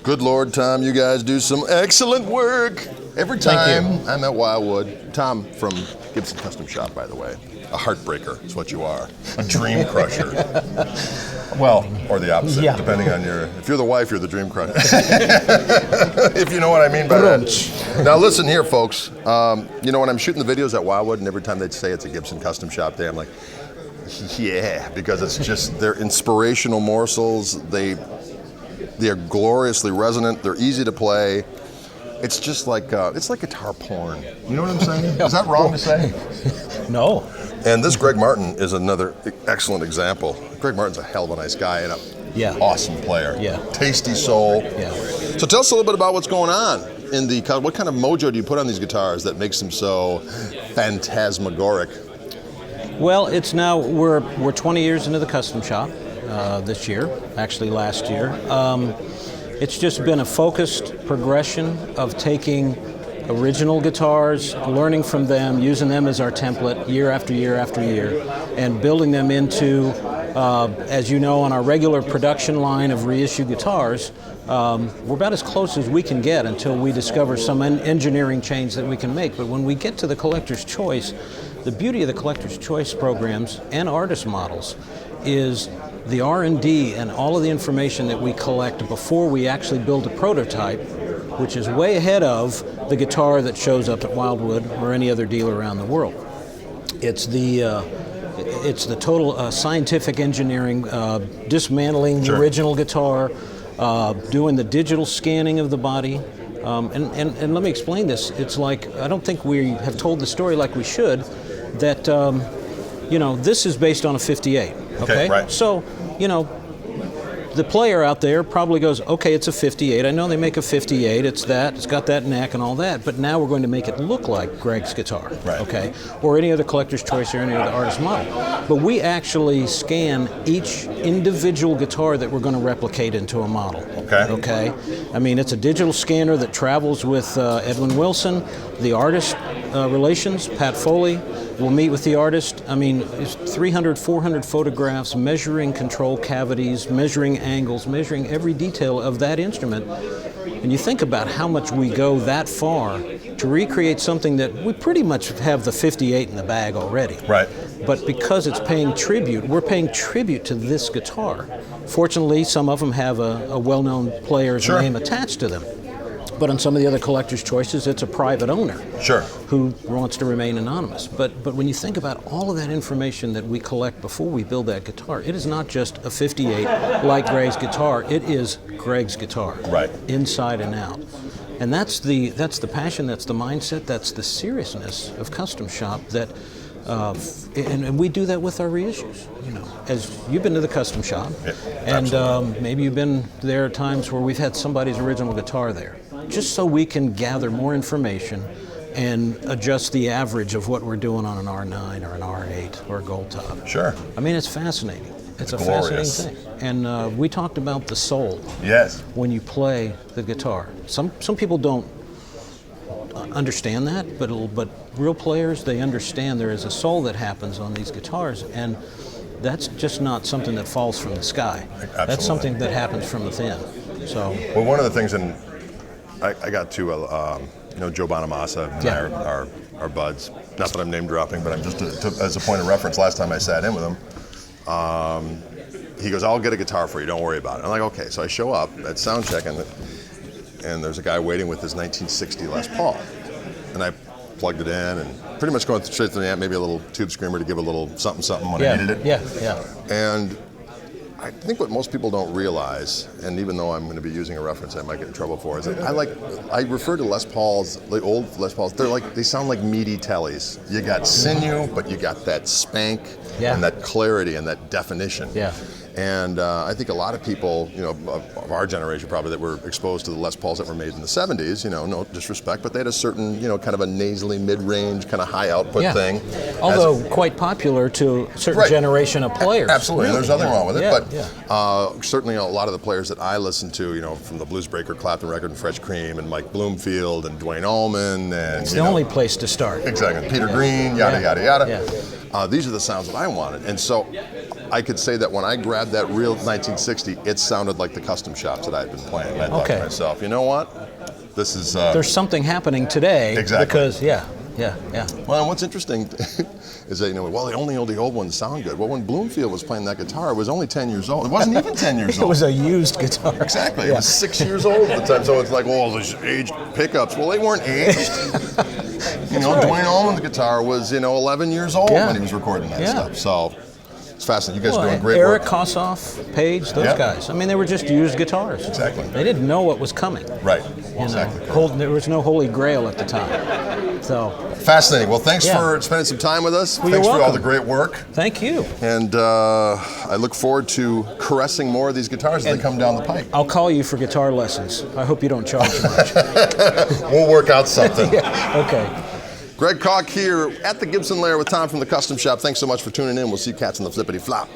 Good Lord, Thom, you guys do some excellent work. Every time I'm at Wildwood, Thom from Gibson Custom Shop, by the way, a heartbreaker is what you are, a dream crusher. Well, or the opposite, depending on if you're the wife, you're the dream crusher. If you know what I mean by that. Now listen here, folks. You know, when I'm shooting the videos at Wildwood, and every time they'd say it's a Gibson Custom Shop day, I'm like, yeah, because it's just, they're inspirational morsels. They are gloriously resonant. They're easy to play. It's just like it's like guitar porn. You know what I'm saying? Is that wrong to say? No. And this Greg Martin is another excellent example. Greg Martin's a hell of a nice guy and an awesome player. Yeah. Tasty soul. Yeah. So tell us a little bit about what's going on in the, what kind of mojo do you put on these guitars that makes them so phantasmagoric? Well, it's now, we're 20 years into the custom shop this year, actually last year. It's just been a focused progression of taking original guitars, learning from them, using them as our template year after year after year, and building them into, as you know, on our regular production line of reissue guitars, we're about as close as we can get until we discover some engineering change that we can make. But when we get to the Collector's Choice, the beauty of the Collector's Choice programs and artist models is the R&D and all of the information that we collect before we actually build a prototype, which is way ahead of the guitar that shows up at Wildwood or any other dealer around the world. It's the total scientific engineering, dismantling the original guitar, doing the digital scanning of the body. And let me explain this. It's like, I don't think we have told the story like we should, that you know, this is based on a 58, okay? Right. So, you know, the player out there probably goes, okay, it's a 58. I know they make a 58, it's got that neck and all that, but now we're going to make it look like Greg's guitar, okay? Or any other Collector's Choice or any other artist model. But we actually scan each individual guitar that we're going to replicate into a model, okay? I mean, it's a digital scanner that travels with Edwin Wilson, the artist relations, Pat Foley, will meet with the artist. I mean, it's 300, 400 photographs, measuring control cavities, measuring angles, measuring every detail of that instrument. And you think about how much we go that far to recreate something that we pretty much have the 58 in the bag already. Right. But because it's paying tribute, we're paying tribute to this guitar. Fortunately, some of them have a well-known player's name attached to them. But on some of the other Collector's Choices, it's a private owner who wants to remain anonymous. But when you think about all of that information that we collect before we build that guitar, it is not just a 58 like Greg's guitar. It is Greg's guitar, inside and out. And that's the passion, that's the mindset, that's the seriousness of Custom Shop. That and we do that with our reissues. You know, as you've been to the Custom Shop, and maybe you've been there at times where we've had somebody's original guitar there, just so we can gather more information and adjust the average of what we're doing on an R9 or an R8 or a Gold Top. Sure. I mean, it's fascinating. It's a fascinating thing. And we talked about the soul. Yes. When you play the guitar. Some people don't understand that, but real players, they understand there is a soul that happens on these guitars, and that's just not something that falls from the sky. Absolutely. That's something that happens from within. So. Well, one of the things, and I got to, you know, Joe Bonamassa and I are buds. Not that I'm name dropping, but I'm just as a point of reference. Last time I sat in with him, he goes, "I'll get a guitar for you. Don't worry about it." I'm like, "Okay." So I show up at sound check, and there's a guy waiting with his 1960 Les Paul, and I plugged it in and pretty much going straight to the amp, maybe a little tube screamer to give a little something when I needed it. And I think what most people don't realize, and even though I'm going to be using a reference I might get in trouble for, is that I refer to Les Pauls, the old Les Pauls, they sound like meaty tellies. You got sinew, but you got that spank and that clarity and that definition. And I think a lot of people, you know, of our generation probably, that were exposed to the Les Pauls that were made in the 70s, you know, no disrespect, but they had a certain, you know, kind of a nasally mid-range, kind of high output thing. Although quite popular to a certain generation of players. Absolutely, there's nothing wrong with it, but certainly a lot of the players that I listen to, you know, from the Blues Breaker, Clapton Record, and Fresh Cream, and Mike Bloomfield, and Dwayne Allman, and it's the only place to start. Exactly, Peter Green, yada, yada, yada. These are the sounds that I wanted, and so I could say that when I grabbed that real 1960, it sounded like the custom shops that I'd been playing. I thought to myself, you know what? This is... There's something happening today. Exactly. Because, yeah. Well, and what's interesting is that, well, only the old ones sound good. Well, when Bloomfield was playing that guitar, it was only 10 years old. It wasn't even 10 years old. It was a used guitar. Exactly. It was 6 years old at the time. So it's like, well, these aged pickups. Well, they weren't aged. Dwayne Allman's guitar was, 11 years old when he was recording that stuff. So it's fascinating. You guys are doing great Eric work. Kossoff, Page, those guys. I mean, they were just used guitars. Exactly. They didn't know what was coming. Right. Exactly. There was no holy grail at the time. So fascinating. Well, thanks for spending some time with us. Well, thanks you're for all welcome. the great work. Thank you. And I look forward to caressing more of these guitars as they come down the pipe. I'll call you for guitar lessons. I hope you don't charge much. We'll work out something. Okay. Greg Koch here at the Gibson Lair with Thom from the Custom Shop. Thanks so much for tuning in. We'll see you cats in the flippity flop.